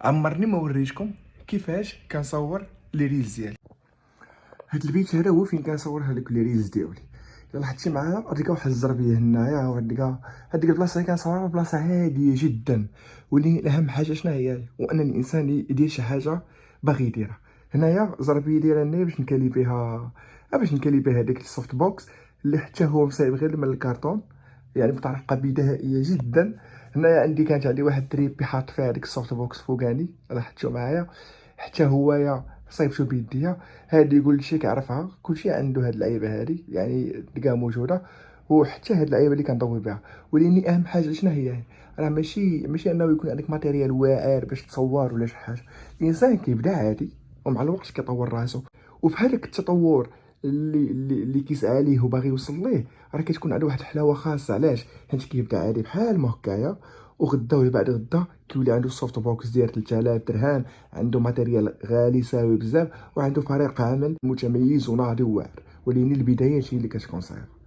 عمرني ما وريتكم كيفاش كنصور لي ريلز ديالي. هاد البيت هذا هو فين كنصور هذوك لي ريلز ديالي. الا لاحظتي معايا غتلقاو واحد الزربيه هنايا، وغتلقى هاد البلاصه اللي كنصورها بلاصه هاديه جدا، واللي اهم حاجه شنو هي هو ان الانسان يدير شي حاجه باغي يديرها. هنايا زربيه ديالنا باش نكاليبيها، باش نكاليبي هذاك السوفت بوكس اللي حتى هو مصايب غير من الكرتون، يعني بطريقه بدائيه جدا. هنايا كانت عندي واحد التريبي حاط فيها هذيك السوفت بوكس فوقاني، لاحظتوا معايا حتى هويا صايبتو بيديا. هادي كلشي كيعرفها، كلشي عنده هاد اللعيبه هادي، يعني تلقاها موجوده. وحتى هاد اللعيبه اللي كنضوي بها، ولكن اهم حاجه شنو هي راه ماشي انه يكون عندك ماتيريال واعر باش تصور ولا شي حاجه. الانسان كيبدا عادي ومع الوقت كيطور راسو، وفي هذاك التطور اللي كيسعى ليه وباغي يوصل ليه، راه كتكون عنده واحد الحلاوه خاصه. علاش؟ حيت كيبدا عادي بحال ما هكايا، وغدا ولا بعد غدا كيولي عنده السوفت بوكس ديال 3000 درهم، عنده ماتيريال غالي ساوي بزاف، وعنده فريق عمل متميز وناضي وواعر. ولكن البدايات هي اللي كتكون صعيبه.